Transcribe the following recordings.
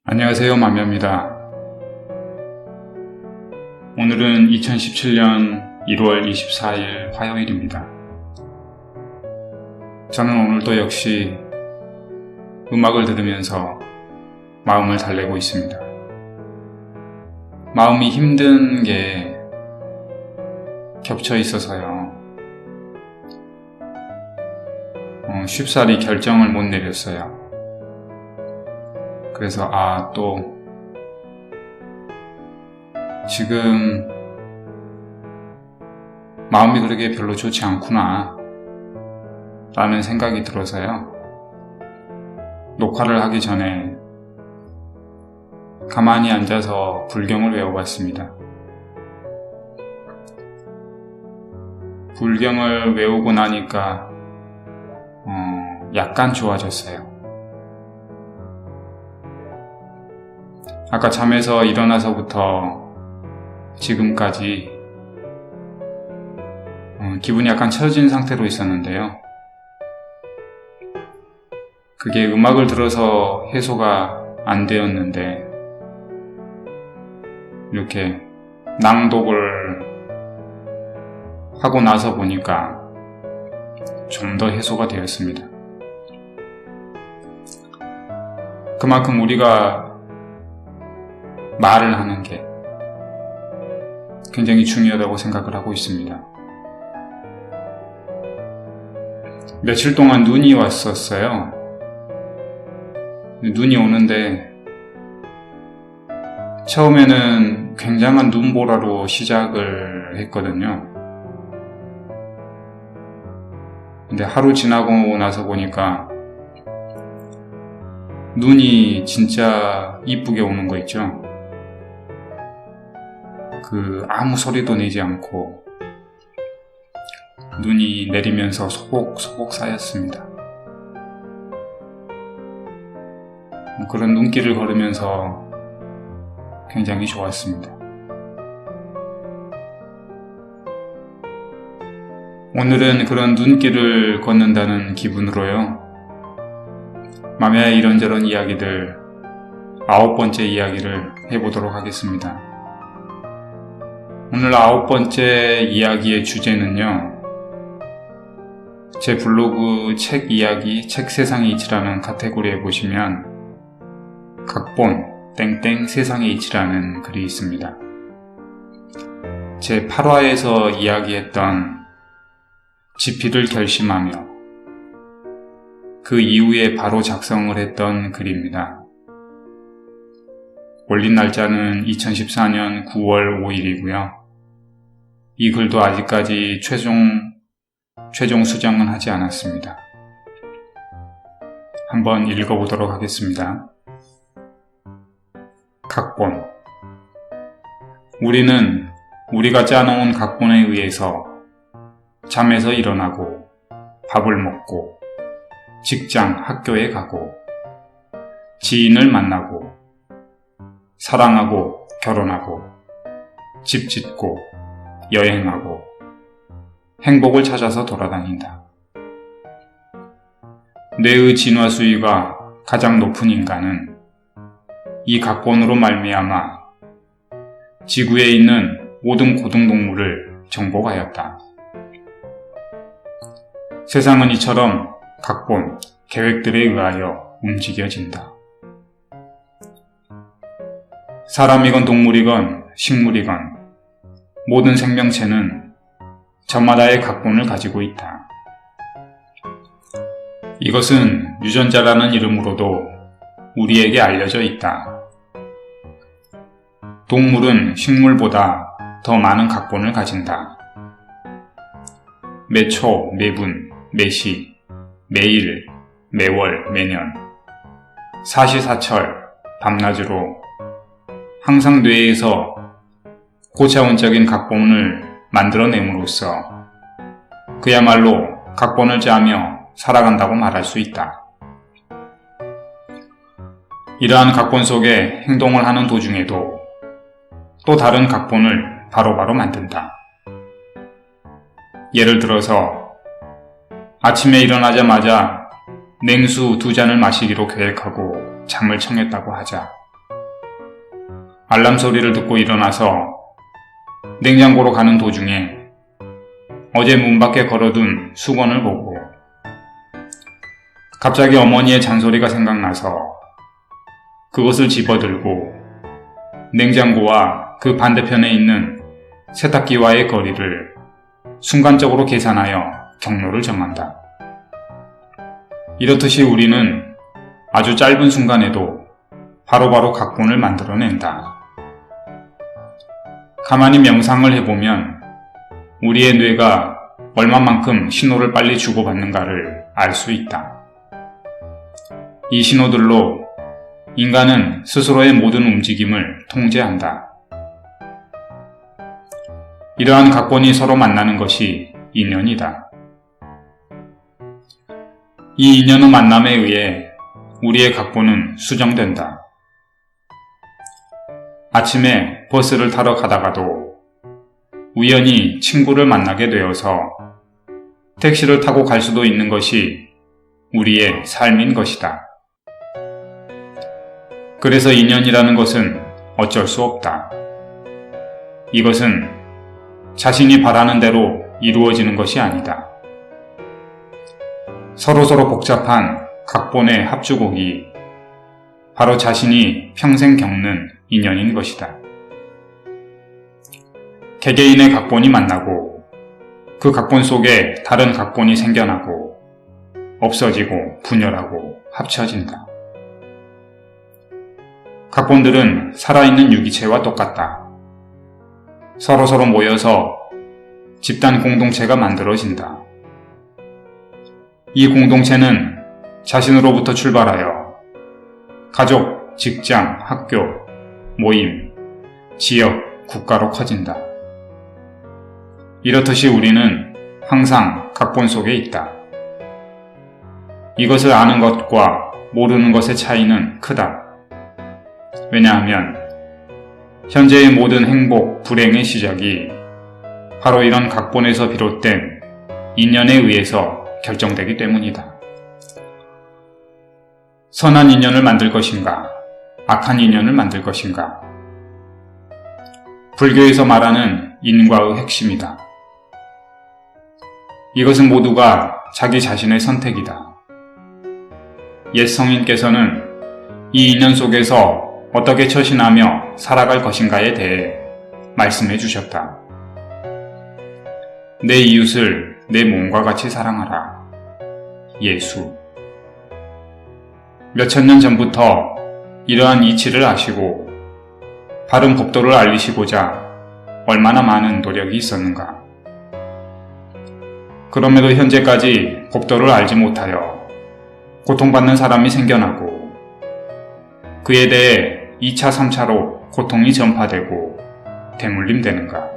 안녕하세요, 만면입니다. 오늘은 2017년 1월 24일 화요일입니다. 저는 오늘도 역시 음악을 들으면서 마음을 달래고 있습니다. 마음이 힘든 게 겹쳐 있어서요. 쉽사리 결정을 못 내렸어요. 그래서 또 지금 마음이 그렇게 별로 좋지 않구나 라는 생각이 들어서요. 녹화를 하기 전에 가만히 앉아서 불경을 외워봤습니다. 불경을 외우고 나니까 약간 좋아졌어요. 아까 잠에서 일어나서부터 지금까지 기분이 약간 처진 상태로 있었는데요. 그게 음악을 들어서 해소가 안 되었는데 이렇게 낭독을 하고 나서 보니까 좀 더 해소가 되었습니다. 그만큼 우리가 말을 하는 게 굉장히 중요하다고 생각을 하고 있습니다. 며칠 동안 눈이 왔었어요. 눈이 오는데 처음에는 굉장한 눈보라로 시작을 했거든요. 근데 하루 지나고 나서 보니까 눈이 진짜 이쁘게 오는 거 있죠. 아무 소리도 내지 않고 눈이 내리면서 소복소복 쌓였습니다. 그런 눈길을 걸으면서 굉장히 좋았습니다. 오늘은 그런 눈길을 걷는다는 기분으로요. 맘에 이런저런 이야기들 9번째 이야기를 해보도록 하겠습니다. 오늘 9번째 이야기의 주제는요. 제 블로그 책 이야기 책세상의 이치라는 카테고리에 보시면 각본 땡땡 세상의 이치라는 글이 있습니다. 제 8화에서 이야기했던 지필을 결심하며 그 이후에 바로 작성을 했던 글입니다. 올린 날짜는 2014년 9월 5일이고요. 이 글도 아직까지 최종 수정은 하지 않았습니다. 한번 읽어보도록 하겠습니다. 각본. 우리는 우리가 짜놓은 각본에 의해서 잠에서 일어나고 밥을 먹고 직장, 학교에 가고 지인을 만나고 사랑하고 결혼하고 집 짓고 여행하고 행복을 찾아서 돌아다닌다. 뇌의 진화 수위가 가장 높은 인간은 이 각본으로 말미암아 지구에 있는 모든 고등동물을 정복하였다. 세상은 이처럼 각본, 계획들에 의하여 움직여진다. 사람이건 동물이건 식물이건 모든 생명체는 저마다의 각본을 가지고 있다. 이것은 유전자라는 이름으로도 우리에게 알려져 있다. 동물은 식물보다 더 많은 각본을 가진다. 매초, 매분, 매시, 매일, 매월, 매년, 사시사철, 밤낮으로 항상 뇌에서 고차원적인 각본을 만들어냄으로써 그야말로 각본을 짜며 살아간다고 말할 수 있다. 이러한 각본 속에 행동을 하는 도중에도 또 다른 각본을 바로바로 만든다. 예를 들어서 아침에 일어나자마자 냉수 2잔을 마시기로 계획하고 잠을 청했다고 하자. 알람 소리를 듣고 일어나서 냉장고로 가는 도중에 어제 문 밖에 걸어둔 수건을 보고 갑자기 어머니의 잔소리가 생각나서 그것을 집어들고 냉장고와 그 반대편에 있는 세탁기와의 거리를 순간적으로 계산하여 경로를 정한다. 이렇듯이 우리는 아주 짧은 순간에도 바로바로 각본을 만들어낸다. 가만히 명상을 해보면 우리의 뇌가 얼마만큼 신호를 빨리 주고받는가를 알 수 있다. 이 신호들로 인간은 스스로의 모든 움직임을 통제한다. 이러한 각본이 서로 만나는 것이 인연이다. 이 인연의 만남에 의해 우리의 각본은 수정된다. 아침에 버스를 타러 가다가도 우연히 친구를 만나게 되어서 택시를 타고 갈 수도 있는 것이 우리의 삶인 것이다. 그래서 인연이라는 것은 어쩔 수 없다. 이것은 자신이 바라는 대로 이루어지는 것이 아니다. 서로서로 복잡한 각본의 합주곡이 바로 자신이 평생 겪는 인연인 것이다. 개개인의 각본이 만나고 그 각본 속에 다른 각본이 생겨나고 없어지고 분열하고 합쳐진다. 각본들은 살아있는 유기체와 똑같다. 서로서로 모여서 집단 공동체가 만들어진다. 이 공동체는 자신으로부터 출발하여 가족, 직장, 학교, 모임, 지역, 국가로 커진다. 이렇듯이 우리는 항상 각본 속에 있다. 이것을 아는 것과 모르는 것의 차이는 크다. 왜냐하면 현재의 모든 행복, 불행의 시작이 바로 이런 각본에서 비롯된 인연에 의해서 결정되기 때문이다. 선한 인연을 만들 것인가, 악한 인연을 만들 것인가. 불교에서 말하는 인과의 핵심이다. 이것은 모두가 자기 자신의 선택이다. 옛 성인께서는 이 인연 속에서 어떻게 처신하며 살아갈 것인가에 대해 말씀해 주셨다. 내 이웃을 내 몸과 같이 사랑하라. 예수. 몇천 년 전부터 이러한 이치를 아시고 바른 법도를 알리시고자 얼마나 많은 노력이 있었는가. 그럼에도 현재까지 법도를 알지 못하여 고통받는 사람이 생겨나고 그에 대해 2차, 3차로 고통이 전파되고 대물림되는가.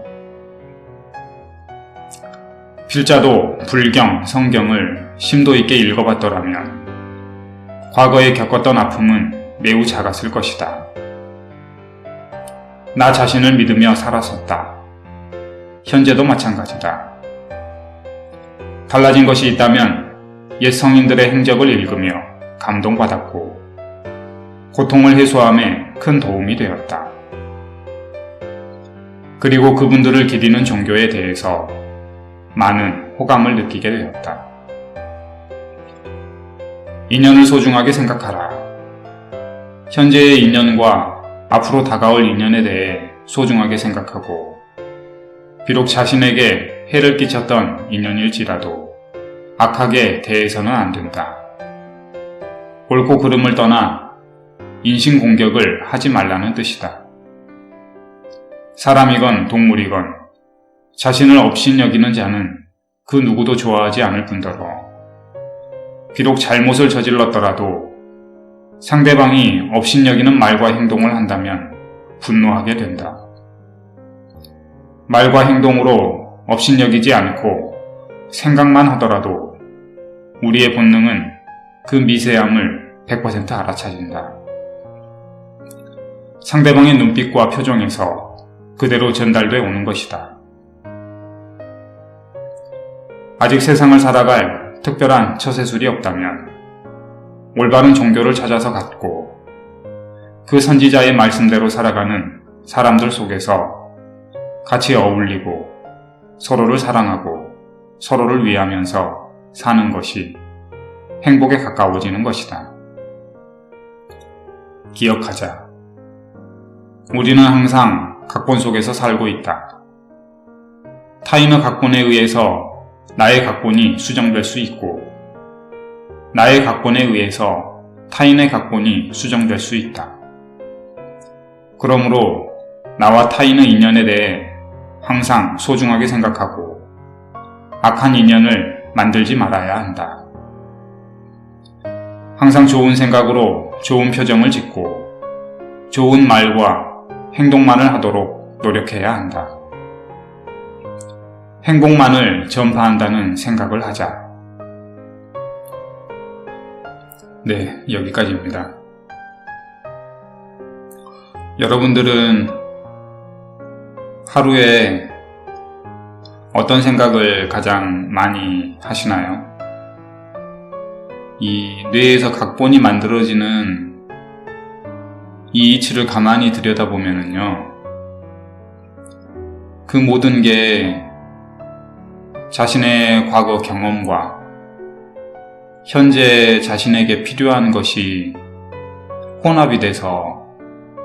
필자도 불경, 성경을 심도 있게 읽어봤더라면 과거에 겪었던 아픔은 매우 작았을 것이다. 나 자신을 믿으며 살았었다. 현재도 마찬가지다. 달라진 것이 있다면 옛 성인들의 행적을 읽으며 감동받았고 고통을 해소함에 큰 도움이 되었다. 그리고 그분들을 기리는 종교에 대해서 많은 호감을 느끼게 되었다. 인연을 소중하게 생각하라. 현재의 인연과 앞으로 다가올 인연에 대해 소중하게 생각하고 비록 자신에게 해를 끼쳤던 인연일지라도 악하게 대해서는 안 된다. 옳고 그름을 떠나 인신공격을 하지 말라는 뜻이다. 사람이건 동물이건 자신을 업신여기는 자는 그 누구도 좋아하지 않을 뿐더러 비록 잘못을 저질렀더라도 상대방이 업신여기는 말과 행동을 한다면 분노하게 된다. 말과 행동으로 업신여기지 않고 생각만 하더라도 우리의 본능은 그 미세함을 100% 알아차린다. 상대방의 눈빛과 표정에서 그대로 전달돼 오는 것이다. 아직 세상을 살아갈 특별한 처세술이 없다면 올바른 종교를 찾아서 갖고 그 선지자의 말씀대로 살아가는 사람들 속에서 같이 어울리고 서로를 사랑하고 서로를 위하면서 사는 것이 행복에 가까워지는 것이다. 기억하자. 우리는 항상 각본 속에서 살고 있다. 타인의 각본에 의해서 나의 각본이 수정될 수 있고, 나의 각본에 의해서 타인의 각본이 수정될 수 있다. 그러므로 나와 타인의 인연에 대해 항상 소중하게 생각하고 악한 인연을 만들지 말아야 한다. 항상 좋은 생각으로 좋은 표정을 짓고 좋은 말과 행동만을 하도록 노력해야 한다. 행복만을 전파한다는 생각을 하자. 네, 여기까지입니다. 여러분들은 하루에 어떤 생각을 가장 많이 하시나요? 이 뇌에서 각본이 만들어지는 이 이치를 가만히 들여다보면은요, 그 모든 게 자신의 과거 경험과 현재 자신에게 필요한 것이 혼합이 돼서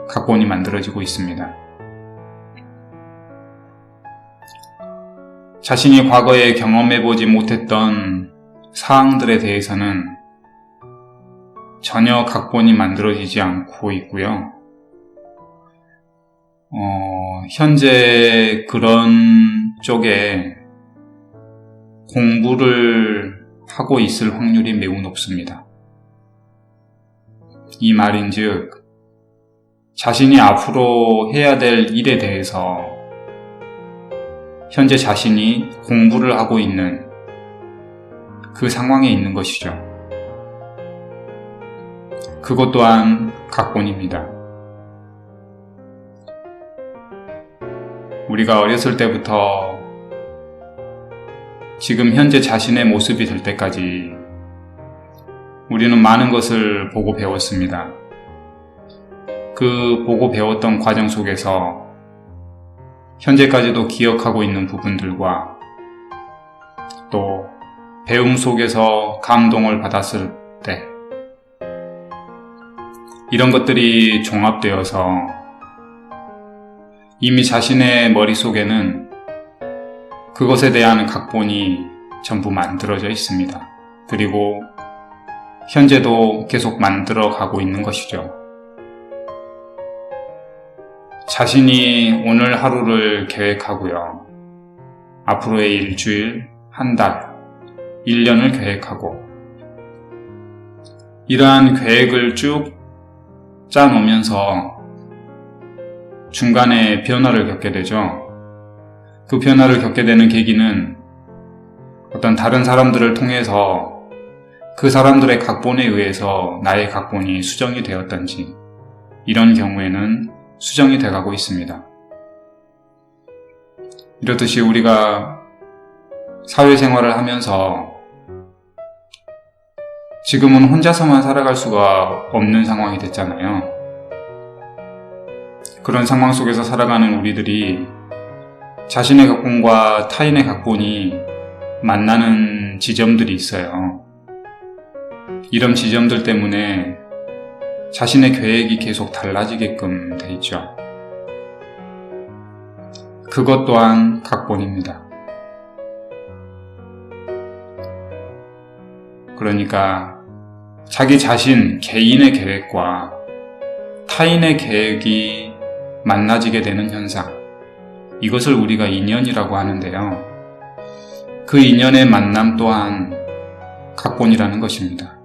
각본이 만들어지고 있습니다. 자신이 과거에 경험해보지 못했던 사항들에 대해서는 전혀 각본이 만들어지지 않고 있고요. 현재 그런 쪽에 공부를 하고 있을 확률이 매우 높습니다. 이 말인즉, 자신이 앞으로 해야 될 일에 대해서 현재 자신이 공부를 하고 있는 그 상황에 있는 것이죠. 그것 또한 각본입니다. 우리가 어렸을 때부터 지금 현재 자신의 모습이 될 때까지 우리는 많은 것을 보고 배웠습니다. 그 보고 배웠던 과정 속에서 현재까지도 기억하고 있는 부분들과 또 배움 속에서 감동을 받았을 때 이런 것들이 종합되어서 이미 자신의 머릿속에는 그것에 대한 각본이 전부 만들어져 있습니다. 그리고 현재도 계속 만들어 가고 있는 것이죠. 자신이 오늘 하루를 계획하고요. 앞으로의 일주일, 한 달, 1년을 계획하고 이러한 계획을 쭉 짜놓으면서 중간에 변화를 겪게 되죠. 그 변화를 겪게 되는 계기는 어떤 다른 사람들을 통해서 그 사람들의 각본에 의해서 나의 각본이 수정이 되었던지 이런 경우에는 수정이 돼가고 있습니다. 이렇듯이 우리가 사회생활을 하면서 지금은 혼자서만 살아갈 수가 없는 상황이 됐잖아요. 그런 상황 속에서 살아가는 우리들이 자신의 각본과 타인의 각본이 만나는 지점들이 있어요. 이런 지점들 때문에 자신의 계획이 계속 달라지게끔 돼 있죠. 그것 또한 각본입니다. 그러니까 자기 자신 개인의 계획과 타인의 계획이 만나지게 되는 현상, 이것을 우리가 인연이라고 하는데요. 그 인연의 만남 또한 각본이라는 것입니다.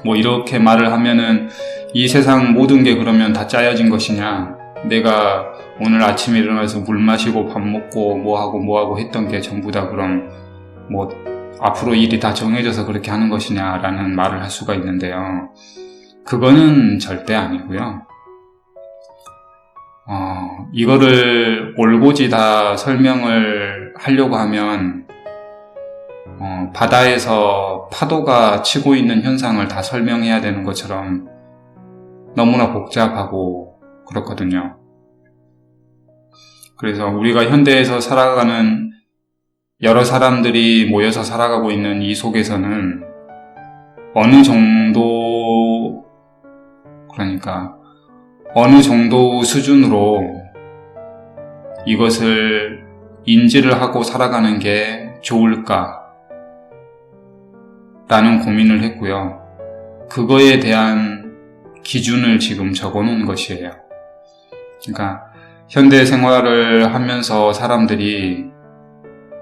이렇게 말을 하면은 이 세상 모든 게 그러면 다 짜여진 것이냐, 내가 오늘 아침에 일어나서 물 마시고 밥 먹고 뭐하고 했던 게 전부 다 그럼 앞으로 일이 다 정해져서 그렇게 하는 것이냐라는 말을 할 수가 있는데요. 그거는 절대 아니고요. 이거를 올곧이 다 설명을 하려고 하면 바다에서 파도가 치고 있는 현상을 다 설명해야 되는 것처럼 너무나 복잡하고 그렇거든요. 그래서 우리가 현대에서 살아가는 여러 사람들이 모여서 살아가고 있는 이 속에서는 어느 정도, 그러니까 어느 정도 수준으로 이것을 인지를 하고 살아가는 게 좋을까 라는 고민을 했고요. 그거에 대한 기준을 지금 적어놓은 것이에요. 그러니까 현대 생활을 하면서 사람들이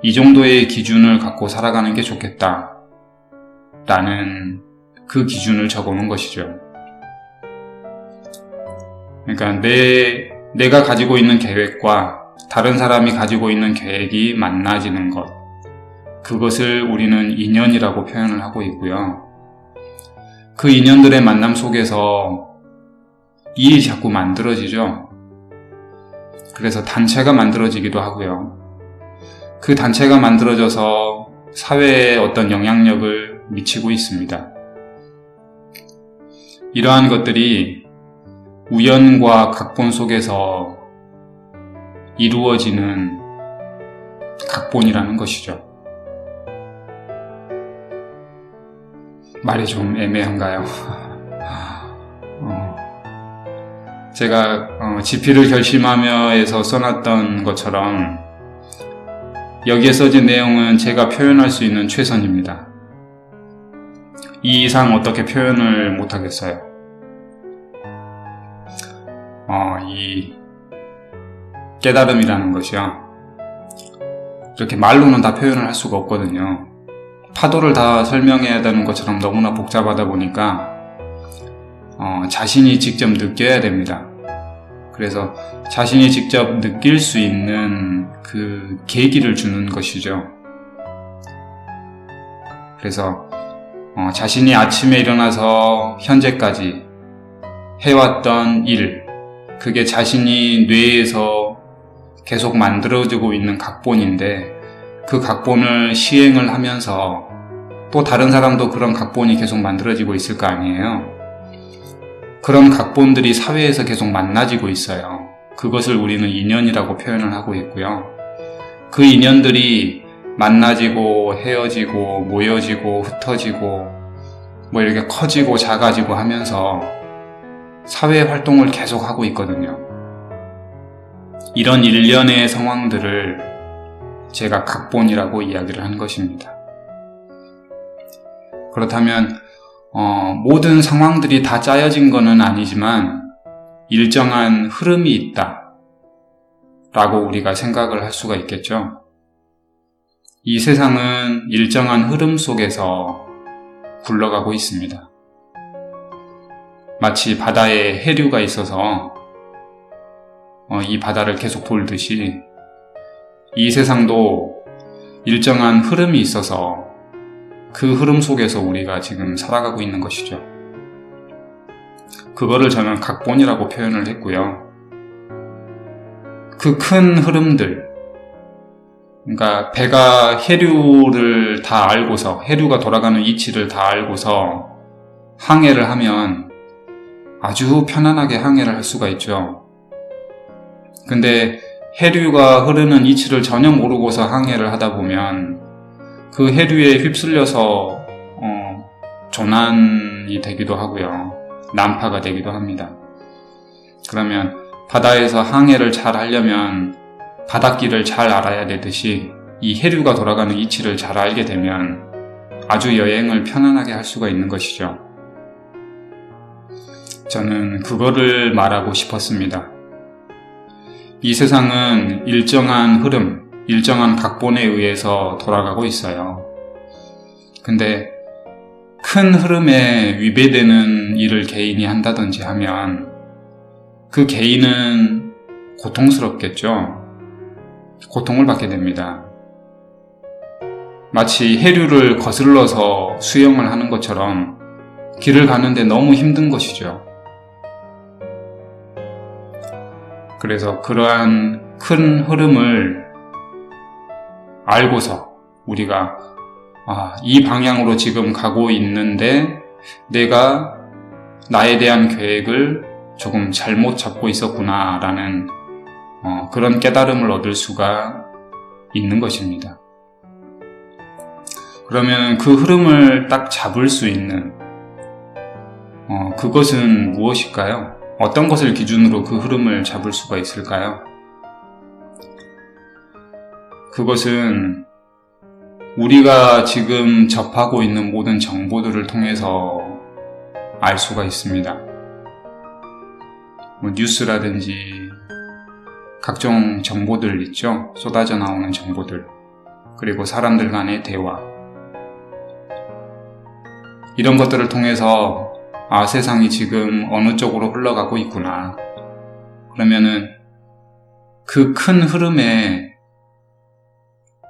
이 정도의 기준을 갖고 살아가는 게 좋겠다 라는 그 기준을 적어놓은 것이죠. 그러니까 내가 가지고 있는 계획과 다른 사람이 가지고 있는 계획이 만나지는 것, 그것을 우리는 인연이라고 표현을 하고 있고요. 그 인연들의 만남 속에서 일이 자꾸 만들어지죠. 그래서 단체가 만들어지기도 하고요. 그 단체가 만들어져서 사회에 어떤 영향력을 미치고 있습니다. 이러한 것들이 우연과 각본 속에서 이루어지는 각본이라는 것이죠. 말이 좀 애매한가요? 제가 지필을 결심하며에서 써놨던 것처럼 여기에 써진 내용은 제가 표현할 수 있는 최선입니다. 이 이상 어떻게 표현을 못하겠어요. 이 깨달음이라는 것이요. 이렇게 말로는 다 표현을 할 수가 없거든요. 파도를 다 설명해야 되는 것처럼 너무나 복잡하다 보니까 자신이 직접 느껴야 됩니다. 그래서 자신이 직접 느낄 수 있는 그 계기를 주는 것이죠. 그래서 자신이 아침에 일어나서 현재까지 해왔던 일, 그게 자신이 뇌에서 계속 만들어지고 있는 각본인데 그 각본을 시행을 하면서 또 다른 사람도 그런 각본이 계속 만들어지고 있을 거 아니에요. 그런 각본들이 사회에서 계속 만나지고 있어요. 그것을 우리는 인연이라고 표현을 하고 있고요. 그 인연들이 만나지고 헤어지고 모여지고 흩어지고 뭐 이렇게 커지고 작아지고 하면서 사회 활동을 계속 하고 있거든요. 이런 일련의 상황들을 제가 각본이라고 이야기를 한 것입니다. 그렇다면 모든 상황들이 다 짜여진 것은 아니지만 일정한 흐름이 있다 라고 우리가 생각을 할 수가 있겠죠. 이 세상은 일정한 흐름 속에서 굴러가고 있습니다. 마치 바다에 해류가 있어서 이 바다를 계속 돌듯이 이 세상도 일정한 흐름이 있어서 그 흐름 속에서 우리가 지금 살아가고 있는 것이죠. 그거를 저는 각본이라고 표현을 했고요. 그 큰 흐름들, 그러니까 배가 해류를 다 알고서, 해류가 돌아가는 이치를 다 알고서 항해를 하면 아주 편안하게 항해를 할 수가 있죠. 근데 해류가 흐르는 이치를 전혀 모르고서 항해를 하다 보면 그 해류에 휩쓸려서 조난이 되기도 하고요. 난파가 되기도 합니다. 그러면 바다에서 항해를 잘 하려면 바닷길을 잘 알아야 되듯이 이 해류가 돌아가는 이치를 잘 알게 되면 아주 여행을 편안하게 할 수가 있는 것이죠. 저는 그거를 말하고 싶었습니다. 이 세상은 일정한 흐름, 일정한 각본에 의해서 돌아가고 있어요. 근데 큰 흐름에 위배되는 일을 개인이 한다든지 하면 그 개인은 고통스럽겠죠. 고통을 받게 됩니다. 마치 해류를 거슬러서 수영을 하는 것처럼 길을 가는데 너무 힘든 것이죠. 그래서 그러한 큰 흐름을 알고서 우리가 이 방향으로 지금 가고 있는데 내가 나에 대한 계획을 조금 잘못 잡고 있었구나라는 그런 깨달음을 얻을 수가 있는 것입니다. 그러면 그 흐름을 딱 잡을 수 있는 그것은 무엇일까요? 어떤 것을 기준으로 그 흐름을 잡을 수가 있을까요? 그것은 우리가 지금 접하고 있는 모든 정보들을 통해서 알 수가 있습니다. 뉴스라든지 각종 정보들 있죠? 쏟아져 나오는 정보들, 그리고 사람들 간의 대화, 이런 것들을 통해서 세상이 지금 어느 쪽으로 흘러가고 있구나. 그러면은 그 큰 흐름에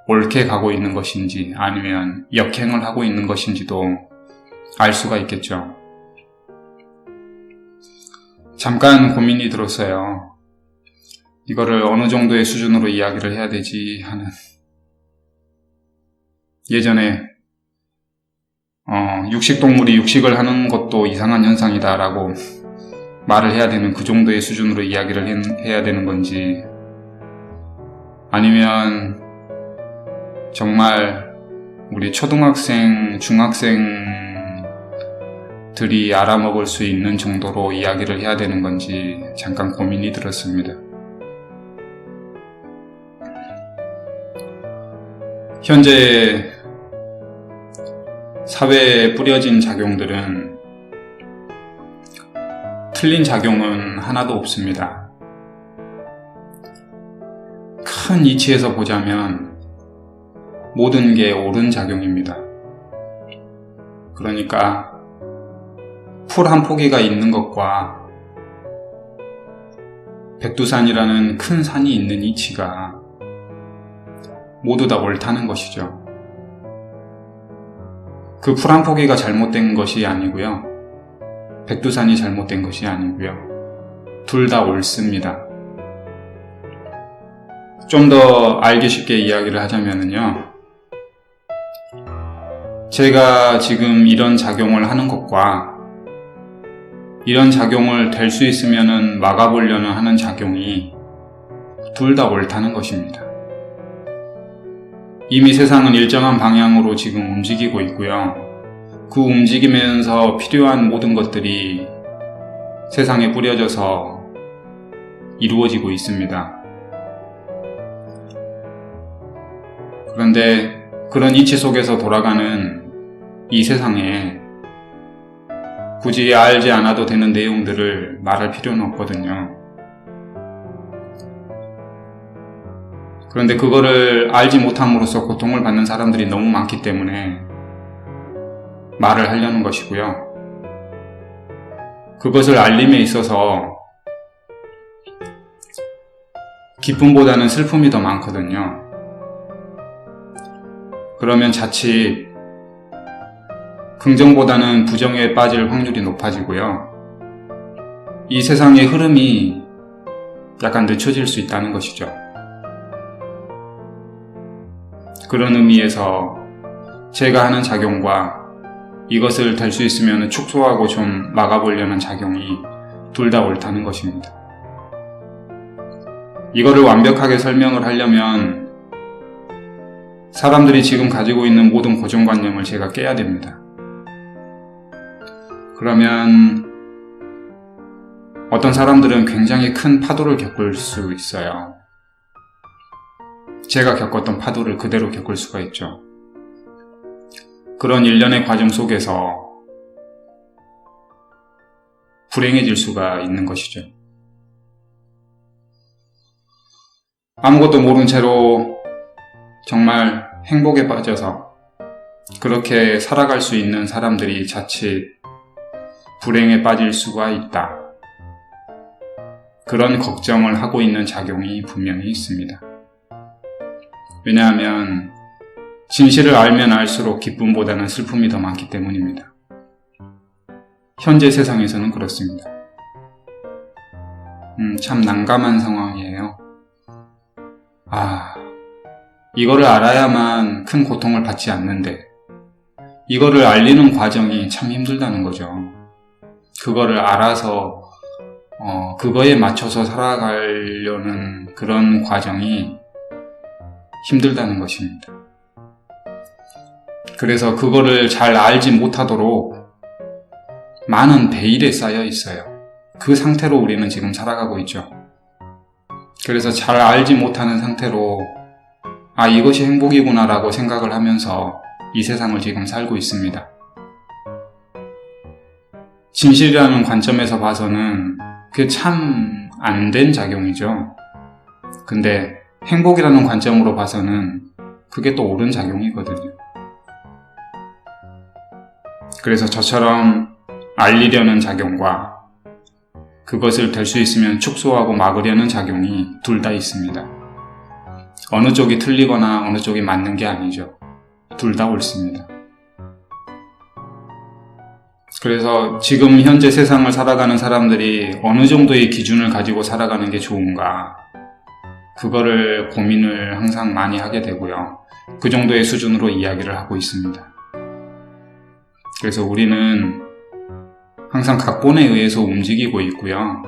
옳게 가고 있는 것인지 아니면 역행을 하고 있는 것인지도 알 수가 있겠죠. 잠깐 고민이 들었어요. 이거를 어느 정도의 수준으로 이야기를 해야 되지 하는. 예전에 육식동물이 육식을 하는 것도 이상한 현상이다 라고 말을 해야 되는 그 정도의 수준으로 이야기를 해야 되는 건지, 아니면 정말 우리 초등학생, 중학생들이 알아먹을 수 있는 정도로 이야기를 해야 되는 건지 잠깐 고민이 들었습니다. 현재 사회에 뿌려진 작용들은 틀린 작용은 하나도 없습니다. 큰 이치에서 보자면 모든 게 옳은 작용입니다. 그러니까 풀 한 포기가 있는 것과 백두산이라는 큰 산이 있는 이치가 모두 다 옳다는 것이죠. 그 풀 한 포기가 잘못된 것이 아니고요. 백두산이 잘못된 것이 아니고요. 둘 다 옳습니다. 좀 더 알기 쉽게 이야기를 하자면요. 제가 지금 이런 작용을 하는 것과 이런 작용을 될 수 있으면 막아보려는 하는 작용이 둘 다 옳다는 것입니다. 이미 세상은 일정한 방향으로 지금 움직이고 있고요. 그 움직이면서 필요한 모든 것들이 세상에 뿌려져서 이루어지고 있습니다. 그런데 그런 이치 속에서 돌아가는 이 세상에 굳이 알지 않아도 되는 내용들을 말할 필요는 없거든요. 그런데 그거를 알지 못함으로써 고통을 받는 사람들이 너무 많기 때문에 말을 하려는 것이고요. 그것을 알림에 있어서 기쁨보다는 슬픔이 더 많거든요. 그러면 자칫 긍정보다는 부정에 빠질 확률이 높아지고요. 이 세상의 흐름이 약간 늦춰질 수 있다는 것이죠. 그런 의미에서 제가 하는 작용과 이것을 될 수 있으면 축소하고 좀 막아보려는 작용이 둘 다 옳다는 것입니다. 이거를 완벽하게 설명을 하려면 사람들이 지금 가지고 있는 모든 고정관념을 제가 깨야 됩니다. 그러면 어떤 사람들은 굉장히 큰 파도를 겪을 수 있어요. 제가 겪었던 파도를 그대로 겪을 수가 있죠. 그런 일련의 과정 속에서 불행해질 수가 있는 것이죠. 아무것도 모른 채로 정말 행복에 빠져서 그렇게 살아갈 수 있는 사람들이 자칫 불행에 빠질 수가 있다. 그런 걱정을 하고 있는 작용이 분명히 있습니다. 왜냐하면 진실을 알면 알수록 기쁨보다는 슬픔이 더 많기 때문입니다. 현재 세상에서는 그렇습니다. 참 난감한 상황이에요. 이거를 알아야만 큰 고통을 받지 않는데 이거를 알리는 과정이 참 힘들다는 거죠. 그거를 알아서 그거에 맞춰서 살아가려는 그런 과정이 힘들다는 것입니다. 그래서 그거를 잘 알지 못하도록 많은 베일에 쌓여 있어요. 그 상태로 우리는 지금 살아가고 있죠. 그래서 잘 알지 못하는 상태로 이것이 행복이구나 라고 생각을 하면서 이 세상을 지금 살고 있습니다. 진실이라는 관점에서 봐서는 그게 참 안 된 작용이죠. 근데 행복이라는 관점으로 봐서는 그게 또 옳은 작용이거든요. 그래서 저처럼 알리려는 작용과 그것을 될 수 있으면 축소하고 막으려는 작용이 둘 다 있습니다. 어느 쪽이 틀리거나 어느 쪽이 맞는 게 아니죠. 둘 다 옳습니다. 그래서 지금 현재 세상을 살아가는 사람들이 어느 정도의 기준을 가지고 살아가는 게 좋은가, 그거를 고민을 항상 많이 하게 되고요. 그 정도의 수준으로 이야기를 하고 있습니다. 그래서 우리는 항상 각본에 의해서 움직이고 있고요.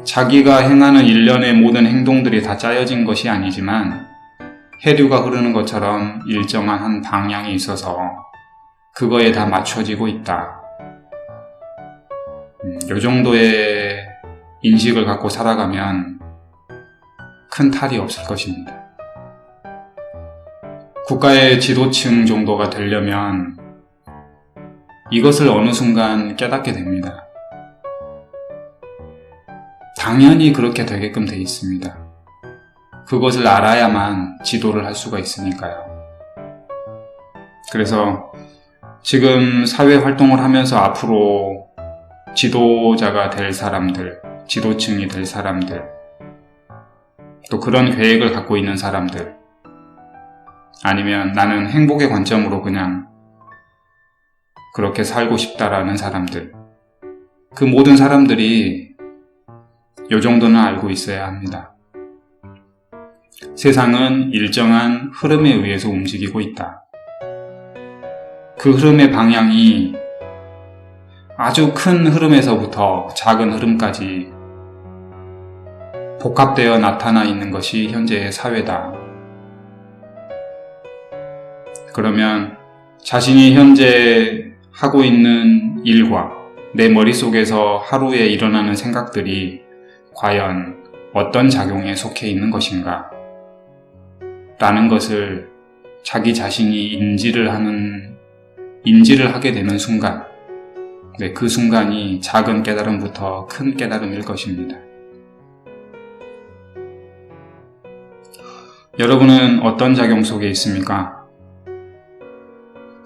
자기가 행하는 일련의 모든 행동들이 다 짜여진 것이 아니지만 해류가 흐르는 것처럼 일정한 한 방향이 있어서 그거에 다 맞춰지고 있다. 이 정도의 인식을 갖고 살아가면 큰 탈이 없을 것입니다. 국가의 지도층 정도가 되려면 이것을 어느 순간 깨닫게 됩니다. 당연히 그렇게 되게끔 돼 있습니다. 그것을 알아야만 지도를 할 수가 있으니까요. 그래서 지금 사회 활동을 하면서 앞으로 지도자가 될 사람들, 지도층이 될 사람들, 또 그런 계획을 갖고 있는 사람들, 아니면 나는 행복의 관점으로 그냥 그렇게 살고 싶다라는 사람들, 그 모든 사람들이 요 정도는 알고 있어야 합니다. 세상은 일정한 흐름에 의해서 움직이고 있다. 그 흐름의 방향이 아주 큰 흐름에서부터 작은 흐름까지 복합되어 나타나 있는 것이 현재의 사회다. 그러면 자신이 현재 하고 있는 일과 내 머릿속에서 하루에 일어나는 생각들이 과연 어떤 작용에 속해 있는 것인가? 라는 것을 자기 자신이 인지를 하게 되는 순간, 그 순간이 작은 깨달음부터 큰 깨달음일 것입니다. 여러분은 어떤 작용 속에 있습니까?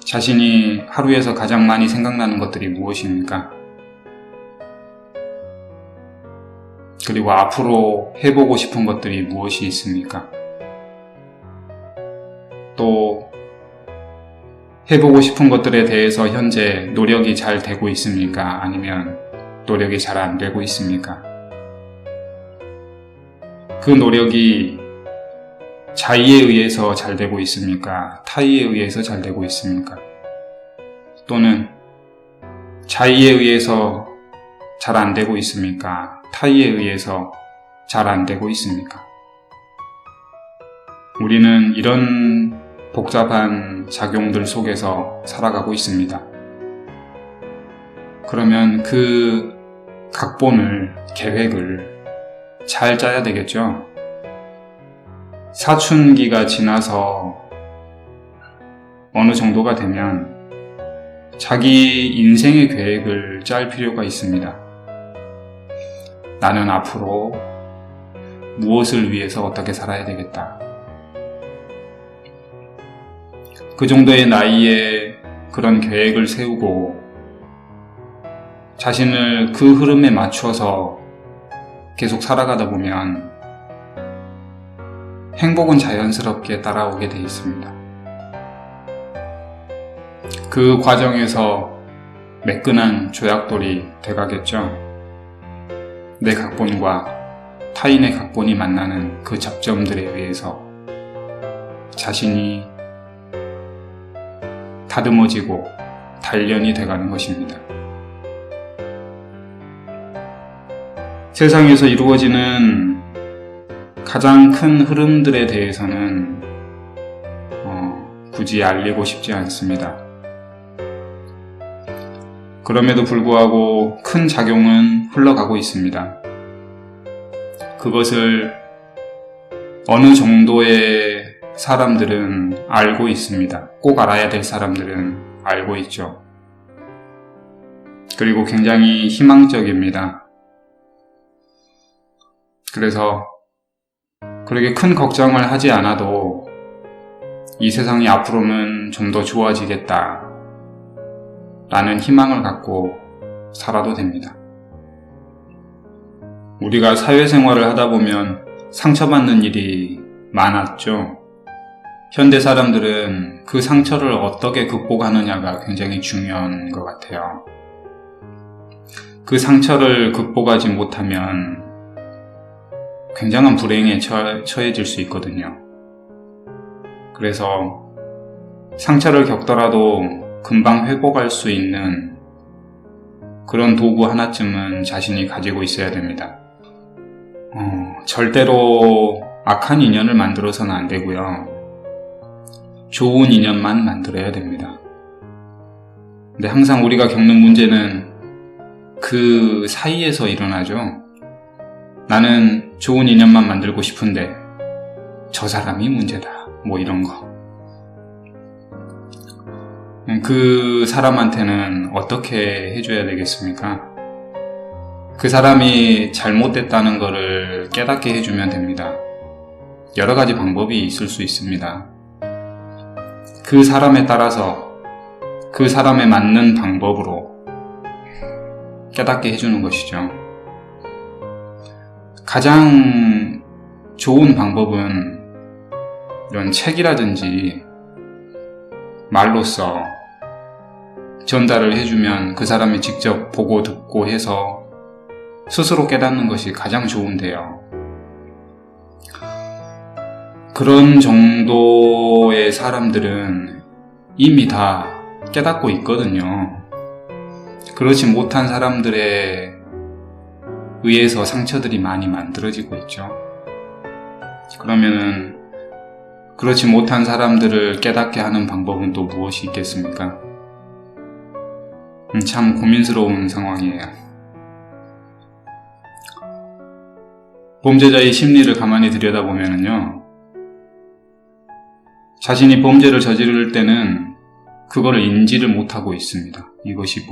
자신이 하루에서 가장 많이 생각나는 것들이 무엇입니까? 그리고 앞으로 해보고 싶은 것들이 무엇이 있습니까? 또 해보고 싶은 것들에 대해서 현재 노력이 잘 되고 있습니까? 아니면 노력이 잘 안 되고 있습니까? 그 노력이 자의에 의해서 잘 되고 있습니까? 타의에 의해서 잘 되고 있습니까? 또는 자의에 의해서 잘 안 되고 있습니까? 타의에 의해서 잘 안 되고 있습니까? 우리는 이런 복잡한 작용들 속에서 살아가고 있습니다. 그러면 그 각본을, 계획을 잘 짜야 되겠죠? 사춘기가 지나서 어느 정도가 되면 자기 인생의 계획을 짤 필요가 있습니다. 나는 앞으로 무엇을 위해서 어떻게 살아야 되겠다. 그 정도의 나이에 그런 계획을 세우고 자신을 그 흐름에 맞춰서 계속 살아가다 보면 행복은 자연스럽게 따라오게 돼 있습니다. 그 과정에서 매끈한 조약돌이 돼가겠죠. 내 각본과 타인의 각본이 만나는 그 접점들에 의해서 자신이 다듬어지고 단련이 돼가는 것입니다. 세상에서 이루어지는 가장 큰 흐름들에 대해서는 굳이 알리고 싶지 않습니다. 그럼에도 불구하고 큰 작용은 흘러가고 있습니다. 그것을 어느 정도의 사람들은 알고 있습니다. 꼭 알아야 될 사람들은 알고 있죠. 그리고 굉장히 희망적입니다. 그래서 그렇게 큰 걱정을 하지 않아도 이 세상이 앞으로는 좀 더 좋아지겠다 라는 희망을 갖고 살아도 됩니다. 우리가 사회생활을 하다 보면 상처받는 일이 많았죠. 현대 사람들은 그 상처를 어떻게 극복하느냐가 굉장히 중요한 것 같아요. 그 상처를 극복하지 못하면 굉장한 불행에 처해질 수 있거든요. 그래서 상처를 겪더라도 금방 회복할 수 있는 그런 도구 하나쯤은 자신이 가지고 있어야 됩니다. 절대로 악한 인연을 만들어서는 안 되고요. 좋은 인연만 만들어야 됩니다. 근데 항상 우리가 겪는 문제는 그 사이에서 일어나죠. 나는 좋은 인연만 만들고 싶은데 저 사람이 문제다. 뭐 이런 거. 그 사람한테는 어떻게 해줘야 되겠습니까? 그 사람이 잘못됐다는 것을 깨닫게 해주면 됩니다. 여러 가지 방법이 있을 수 있습니다. 그 사람에 따라서 그 사람에 맞는 방법으로 깨닫게 해주는 것이죠. 가장 좋은 방법은 이런 책이라든지 말로써 전달을 해주면 그 사람이 직접 보고 듣고 해서 스스로 깨닫는 것이 가장 좋은데요. 그런 정도의 사람들은 이미 다 깨닫고 있거든요. 그렇지 못한 사람들에 의해서 상처들이 많이 만들어지고 있죠. 그러면은 그렇지 못한 사람들을 깨닫게 하는 방법은 또 무엇이 있겠습니까? 참 고민스러운 상황이에요. 범죄자의 심리를 가만히 들여다보면요, 자신이 범죄를 저지를 때는 그거를 인지를 못하고 있습니다. 이것이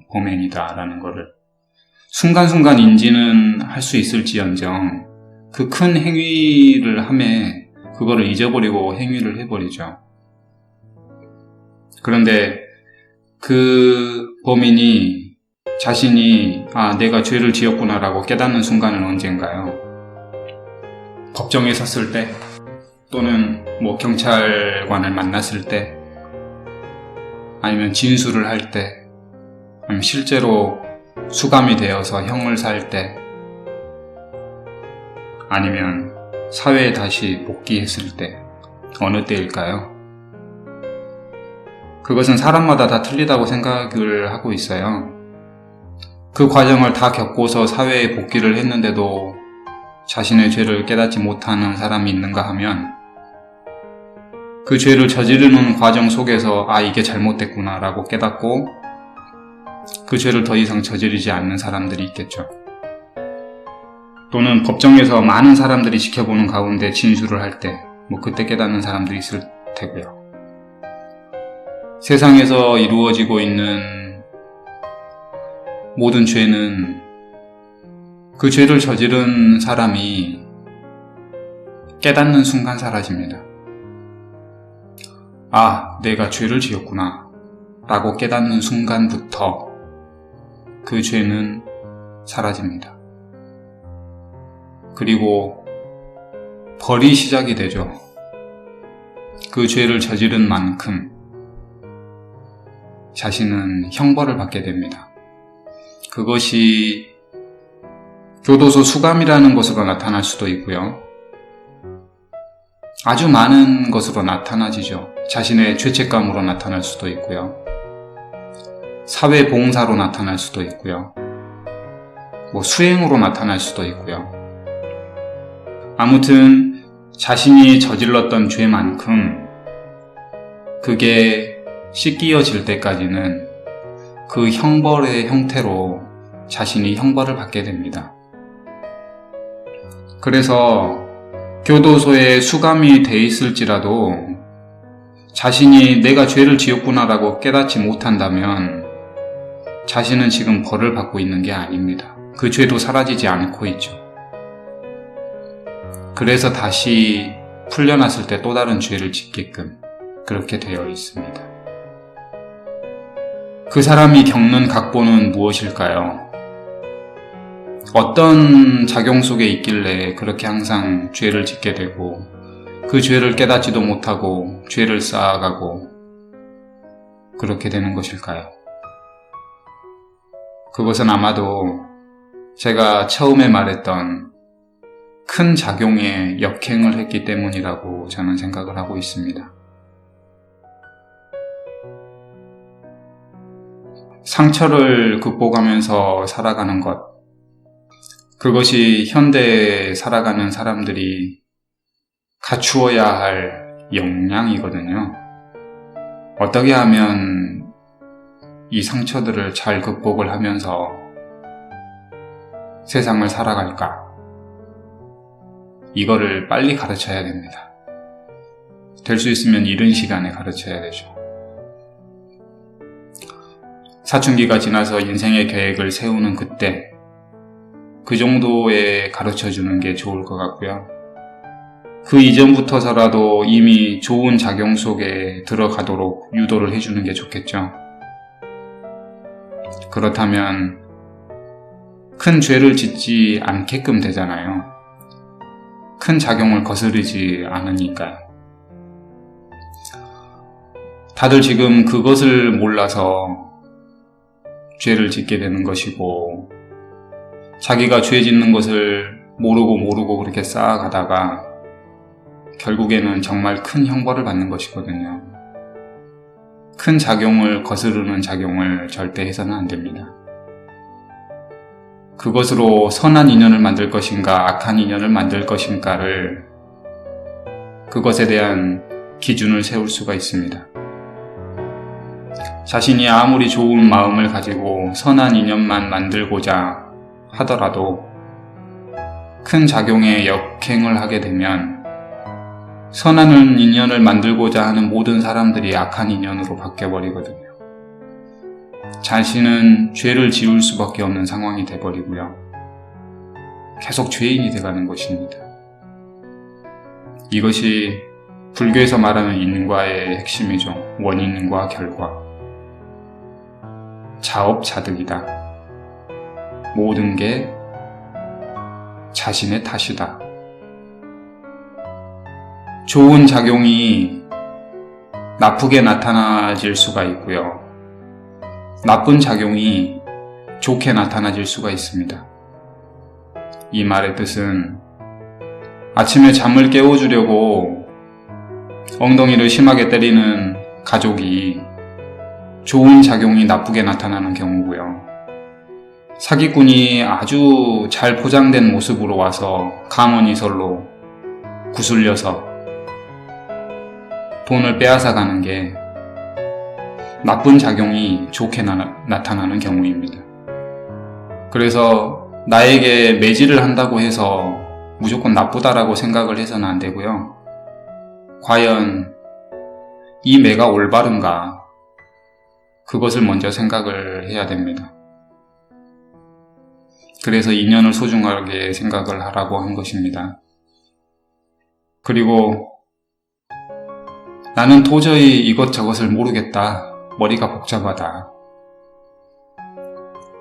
범행이다 라는 거를. 순간순간 인지는 할 수 있을지언정 그 큰 행위를 함에 그거를 잊어버리고 행위를 해버리죠. 그런데 그 범인이 자신이 내가 죄를 지었구나 라고 깨닫는 순간은 언젠가요? 법정에 섰을 때, 또는 경찰관을 만났을 때, 아니면 진술을 할 때, 아니면 실제로 수감이 되어서 형을 살 때, 아니면 사회에 다시 복귀했을 때, 어느 때일까요? 그것은 사람마다 다 틀리다고 생각을 하고 있어요. 그 과정을 다 겪고서 사회에 복귀를 했는데도 자신의 죄를 깨닫지 못하는 사람이 있는가 하면, 그 죄를 저지르는 과정 속에서 이게 잘못됐구나 라고 깨닫고 그 죄를 더 이상 저지르지 않는 사람들이 있겠죠. 또는 법정에서 많은 사람들이 지켜보는 가운데 진술을 할 때 그때 깨닫는 사람들이 있을 테고요. 세상에서 이루어지고 있는 모든 죄는 그 죄를 저지른 사람이 깨닫는 순간 사라집니다. 내가 죄를 지었구나 라고 깨닫는 순간부터 그 죄는 사라집니다. 그리고 벌이 시작이 되죠. 그 죄를 저지른 만큼 자신은 형벌을 받게 됩니다. 그것이 교도소 수감이라는 것으로 나타날 수도 있고요. 아주 많은 것으로 나타나지죠. 자신의 죄책감으로 나타날 수도 있고요. 사회봉사로 나타날 수도 있고요. 수행으로 나타날 수도 있고요. 아무튼 자신이 저질렀던 죄만큼 그게 씻기어질 때까지는 그 형벌의 형태로 자신이 형벌을 받게 됩니다. 그래서 교도소에 수감이 돼 있을지라도 자신이 내가 죄를 지었구나라고 깨닫지 못한다면 자신은 지금 벌을 받고 있는 게 아닙니다. 그 죄도 사라지지 않고 있죠. 그래서 다시 풀려났을 때 또 다른 죄를 짓게끔 그렇게 되어 있습니다. 그 사람이 겪는 각본은 무엇일까요? 어떤 작용 속에 있길래 그렇게 항상 죄를 짓게 되고 그 죄를 깨닫지도 못하고 죄를 쌓아가고 그렇게 되는 것일까요? 그것은 아마도 제가 처음에 말했던 큰 작용에 역행을 했기 때문이라고 저는 생각을 하고 있습니다. 상처를 극복하면서 살아가는 것, 그것이 현대에 살아가는 사람들이 갖추어야 할 역량이거든요. 어떻게 하면 이 상처들을 잘 극복을 하면서 세상을 살아갈까? 이거를 빨리 가르쳐야 됩니다. 될 수 있으면 이른 시간에 가르쳐야 되죠. 사춘기가 지나서 인생의 계획을 세우는 그때 그 정도에 가르쳐주는 게 좋을 것 같고요. 그 이전부터서라도 이미 좋은 작용 속에 들어가도록 유도를 해주는 게 좋겠죠. 그렇다면 큰 죄를 짓지 않게끔 되잖아요. 큰 작용을 거스르지 않으니까요. 다들 지금 그것을 몰라서 죄를 짓게 되는 것이고 자기가 죄 짓는 것을 모르고 그렇게 쌓아가다가 결국에는 정말 큰 형벌을 받는 것이거든요. 큰 작용을 거스르는 작용을 절대 해서는 안 됩니다. 그것으로 선한 인연을 만들 것인가 악한 인연을 만들 것인가를 그것에 대한 기준을 세울 수가 있습니다. 자신이 아무리 좋은 마음을 가지고 선한 인연만 만들고자 하더라도 큰 작용에 역행을 하게 되면 선한 인연을 만들고자 하는 모든 사람들이 악한 인연으로 바뀌어버리거든요. 자신은 죄를 지을 수밖에 없는 상황이 돼버리고요. 계속 죄인이 돼가는 것입니다. 이것이 불교에서 말하는 인과의 핵심이죠. 원인과 결과. 자업자득이다. 모든 게 자신의 탓이다. 좋은 작용이 나쁘게 나타나질 수가 있고요. 나쁜 작용이 좋게 나타나질 수가 있습니다. 이 말의 뜻은 아침에 잠을 깨워주려고 엉덩이를 심하게 때리는 가족이 좋은 작용이 나쁘게 나타나는 경우고요. 사기꾼이 아주 잘 포장된 모습으로 와서 감언이설로 구슬려서 돈을 빼앗아가는 게 나쁜 작용이 좋게 나타나는 경우입니다. 그래서 나에게 매질을 한다고 해서 무조건 나쁘다라고 생각을 해서는 안 되고요. 과연 이 매가 올바른가? 그것을 먼저 생각을 해야 됩니다. 그래서 인연을 소중하게 생각을 하라고 한 것입니다. 그리고 나는 도저히 이것저것을 모르겠다. 머리가 복잡하다.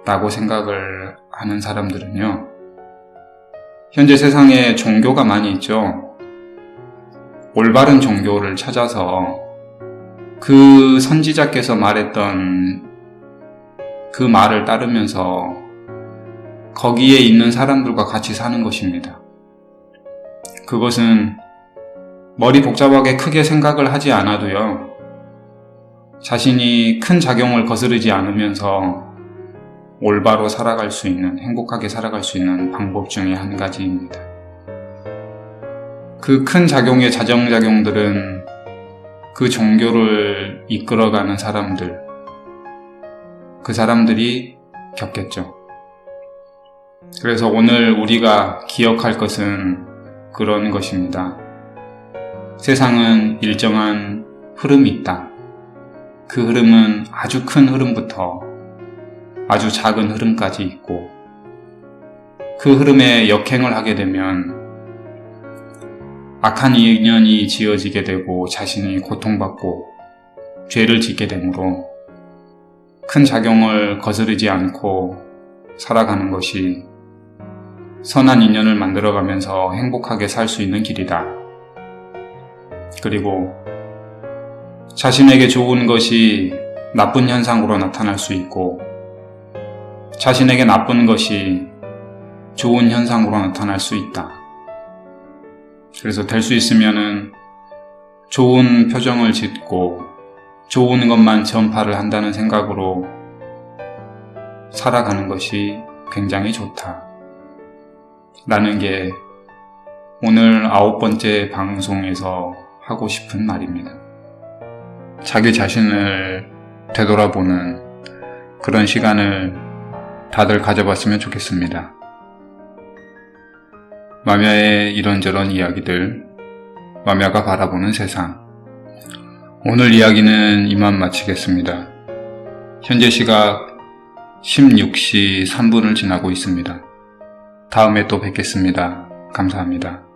라고 생각을 하는 사람들은요. 현재 세상에 종교가 많이 있죠. 올바른 종교를 찾아서 그 선지자께서 말했던 그 말을 따르면서 거기에 있는 사람들과 같이 사는 것입니다. 그것은 머리 복잡하게 크게 생각을 하지 않아도요. 자신이 큰 작용을 거스르지 않으면서 올바로 살아갈 수 있는, 행복하게 살아갈 수 있는 방법 중에 한 가지입니다. 그 큰 작용의 자정작용들은 그 종교를 이끌어가는 사람들, 그 사람들이 겪겠죠. 그래서 오늘 우리가 기억할 것은 그런 것입니다. 세상은 일정한 흐름이 있다. 그 흐름은 아주 큰 흐름부터 아주 작은 흐름까지 있고, 그 흐름에 역행을 하게 되면 악한 인연이 지어지게 되고 자신이 고통받고 죄를 짓게 되므로 큰 작용을 거스르지 않고 살아가는 것이 선한 인연을 만들어가면서 행복하게 살 수 있는 길이다. 그리고 자신에게 좋은 것이 나쁜 현상으로 나타날 수 있고, 자신에게 나쁜 것이 좋은 현상으로 나타날 수 있다. 그래서 될 수 있으면은 좋은 표정을 짓고 좋은 것만 전파를 한다는 생각으로 살아가는 것이 굉장히 좋다. 라는 게 오늘 9번째 방송에서 하고 싶은 말입니다. 자기 자신을 되돌아보는 그런 시간을 다들 가져봤으면 좋겠습니다. 마미아의 이런저런 이야기들, 마미아가 바라보는 세상. 오늘 이야기는 이만 마치겠습니다. 현재 시각 16시 3분을 지나고 있습니다. 다음에 또 뵙겠습니다. 감사합니다.